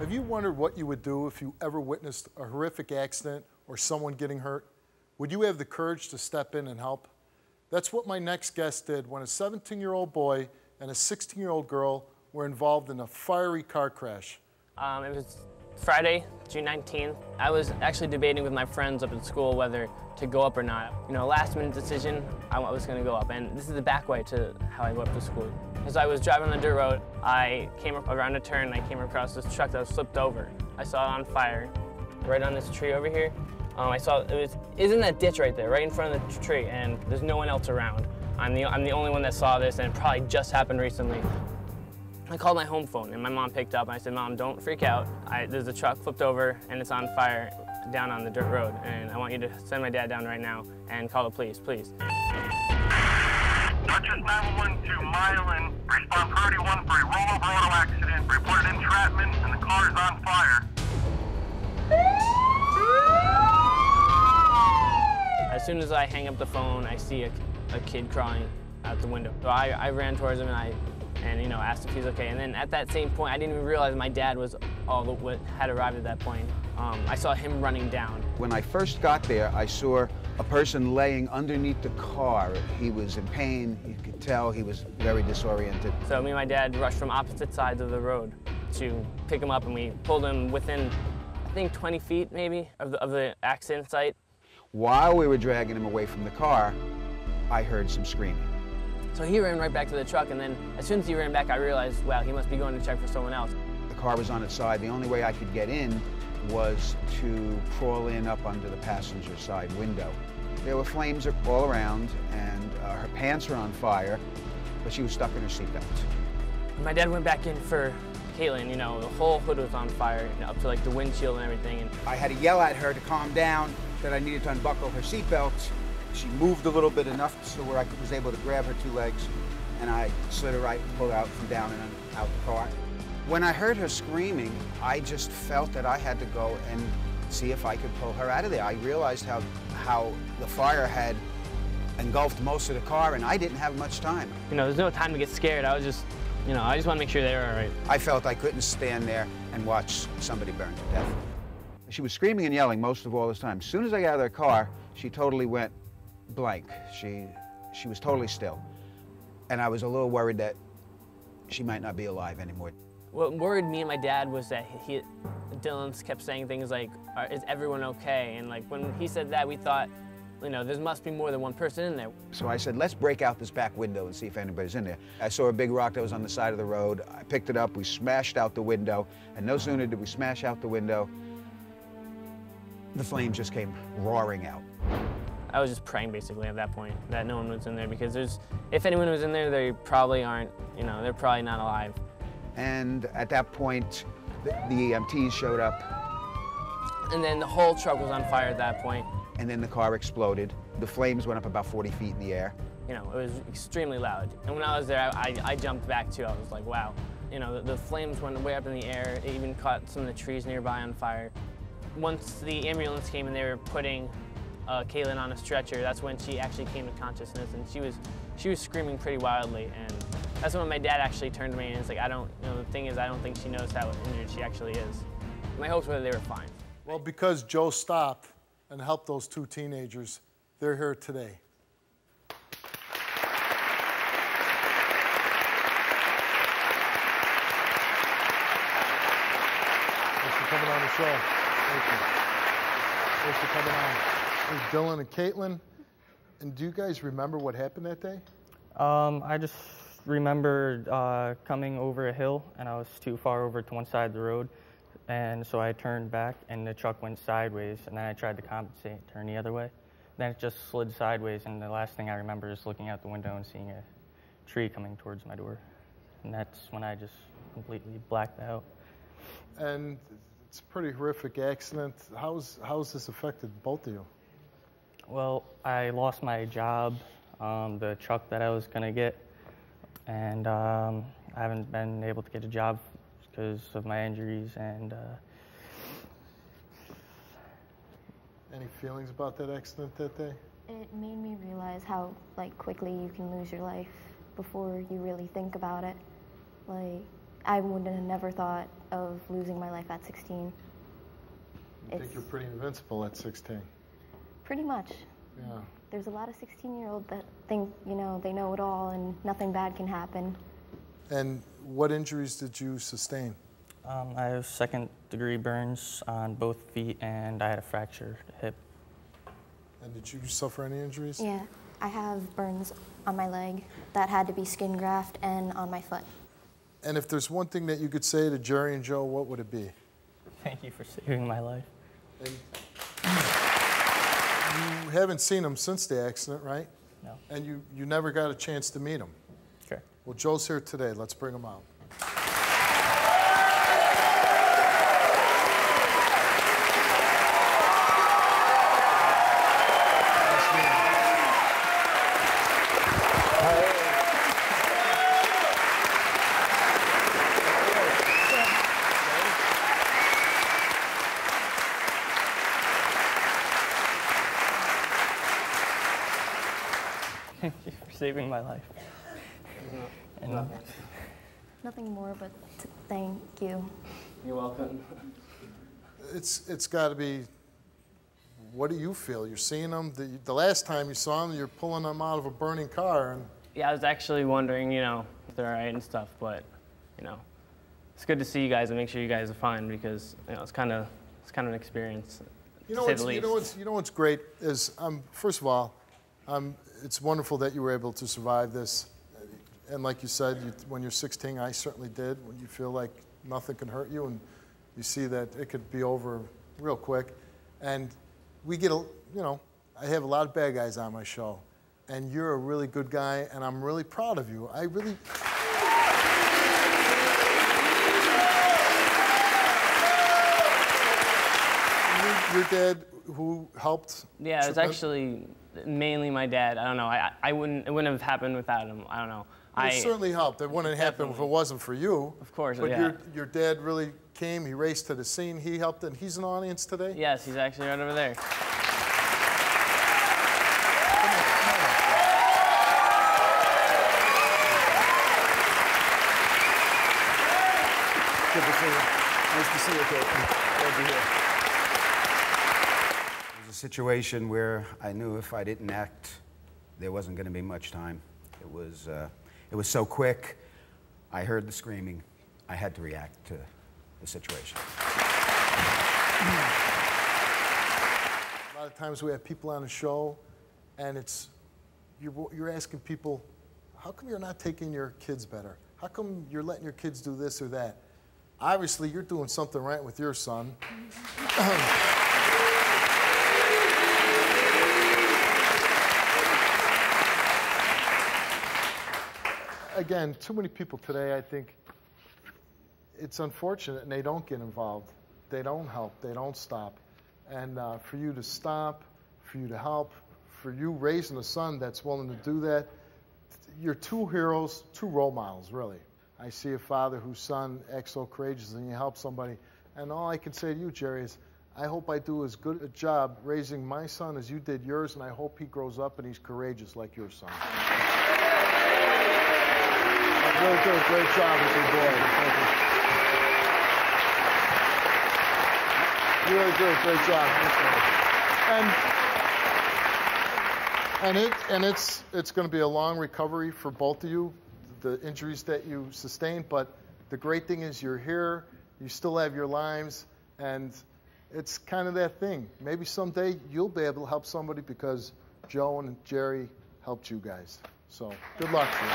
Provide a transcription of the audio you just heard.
Have you wondered what you would do if you ever witnessed a horrific accident or someone getting hurt? Would you have the courage to step in and help? That's what my next guest did when a 17-year-old boy and a 16-year-old girl were involved in a fiery car crash. It was Friday, June 19th. I was actually debating with my friends up at school whether to go up or not. You know, last minute decision, I was gonna go up, and this is the back way to how I go up to school. As I was driving on the dirt road, I came up around a turn and I came across this truck that was flipped over. I saw it on fire right on this tree over here. I saw it's in that ditch right there, right in front of the tree, and there's no one else around. I'm the only one that saw this, and it probably just happened recently. I called my home phone, and my mom picked up, and I said, Mom, don't freak out. There's a truck flipped over, and it's on fire down on the dirt road, and I want you to send my dad down right now and call the police, please. Dutchess 911 to Milan, respond priority 1 for a rollover auto accident, reported entrapment, and the car is on fire. As soon as I hang up the phone, I see a kid crawling out the window. So I ran towards him and you know, asked if he's okay. And then at that same point, I didn't even realize my dad was had arrived at that point. I saw him running down. When I first got there, I saw a person laying underneath the car. He was in pain. You could tell he was very disoriented. So me and my dad rushed from opposite sides of the road to pick him up, and we pulled him within, I think, 20 feet maybe of the accident site. While we were dragging him away from the car, I heard some screaming. So he ran right back to the truck, and then as soon as he ran back, I realized, wow, he must be going to check for someone else. The car was on its side. The only way I could get in was to crawl in up under the passenger side window. There were flames all around, and her pants were on fire, but she was stuck in her seatbelt. My dad went back in for Caitlin. You know, the whole hood was on fire, you know, up to like the windshield and everything. And I had to yell at her to calm down, that I needed to unbuckle her seatbelt. She moved a little bit enough so where I was able to grab her 2 legs, and I slid her right, pulled out from down and out the car. When I heard her screaming, I just felt that I had to go and see if I could pull her out of there. I realized how the fire had engulfed most of the car, and I didn't have much time. You know, there's no time to get scared. I was just, you know, I just want to make sure they were all right. I felt I couldn't stand there and watch somebody burn to death. She was screaming and yelling most of all this time. As soon as I got out of the car, she totally went blank. She was totally still. And I was a little worried that she might not be alive anymore. What worried me and my dad was that Dylan kept saying things like, is everyone okay? And like when he said that, we thought, you know, there must be more than one person in there. So I said, let's break out this back window and see if anybody's in there. I saw a big rock that was on the side of the road. I picked it up, we smashed out the window, and no sooner did we smash out the window, the flames just came roaring out. I was just praying basically at that point that no one was in there, because if anyone was in there, they probably aren't, you know, they're probably not alive. And at that point, the EMTs showed up. And then the whole truck was on fire at that point. And then the car exploded. The flames went up about 40 feet in the air. You know, it was extremely loud. And when I was there, I jumped back too. I was like, wow. You know, the flames went way up in the air. It even caught some of the trees nearby on fire. Once the ambulance came and they were putting Caitlin on a stretcher, that's when she actually came to consciousness, and she was screaming pretty wildly. And that's when my dad actually turned to me and was like, the thing is, I don't think she knows how injured she actually is. My hopes were that they were fine. Well, because Joe stopped and helped those 2 teenagers, they're here today. Thanks for coming on the show. Thank you. Thanks for coming on. There's Dylan and Caitlin. And do you guys remember what happened that day? I just remember coming over a hill, and I was too far over to one side of the road, and so I turned back, and the truck went sideways, and then I tried to compensate, turn the other way. Then it just slid sideways, and the last thing I remember is looking out the window and seeing a tree coming towards my door. And that's when I just completely blacked out. And it's a pretty horrific accident. How's this affected both of you? Well, I lost my job, the truck that I was going to get, and I haven't been able to get a job because of my injuries. And any feelings about that accident that day? It made me realize how quickly you can lose your life before you really think about it. I would have never thought of losing my life at 16. I think you're pretty invincible at 16. Pretty much. Yeah. There's a lot of 16-year-olds that think, you know, they know it all and nothing bad can happen. And what injuries did you sustain? I have second-degree burns on both feet, and I had a fractured hip. And did you suffer any injuries? Yeah, I have burns on my leg that had to be skin graft and on my foot. And if there's one thing that you could say to Jerry and Joe, what would it be? Thank you for saving my life. And you haven't seen them since the accident, right? No. And you never got a chance to meet them. Okay. Well, Joe's here today. Let's bring him out. Thank you for saving my life. And Nothing more but to thank you. You're welcome. It's got to be, what do you feel? You're seeing them, the last time you saw them, you're pulling them out of a burning car. And Yeah, I was actually wondering, you know, if they're all right and stuff, but, you know, it's good to see you guys and make sure you guys are fine because, you know, it's kind of an experience, you to know, say the least. you know what's great is, first of all, it's wonderful that you were able to survive this. And like you said, when you're 16, I certainly did, when you feel like nothing can hurt you and you see that it could be over real quick. And we get, you know, I have a lot of bad guys on my show. And you're a really good guy, and I'm really proud of you. I really... Your dad, who helped? Yeah, it was actually mainly my dad. I don't know. It wouldn't have happened without him. I don't know. It certainly helped. It wouldn't happen if it wasn't for you. Of course, but yeah. Your dad really came. He raced to the scene. He helped, and he's in the audience today? Yes, he's actually right over there. Good to see you. Nice to see you, Kate. Glad you're here. It was a situation where I knew if I didn't act, there wasn't going to be much time. It was so quick. I heard the screaming. I had to react to the situation. A lot of times we have people on the show, and you're asking people, how come you're not taking your kids better? How come you're letting your kids do this or that? Obviously, you're doing something right with your son. Again, too many people today, I think, it's unfortunate, and they don't get involved. They don't help. They don't stop. And for you to stop, for you to help, for you raising a son that's willing to do that, you're two heroes, two role models, really. I see a father whose son acts so courageous and you help somebody. And all I can say to you, Jerry, is I hope I do as good a job raising my son as you did yours, and I hope he grows up and he's courageous like your son. Really did a great job with your boy. Thank you. You really did a great job. And it's going to be a long recovery for both of you, the injuries that you sustained, but the great thing is you're here, you still have your lives, and it's kind of that thing. Maybe someday you'll be able to help somebody because Joe and Jerry helped you guys. So good luck to you.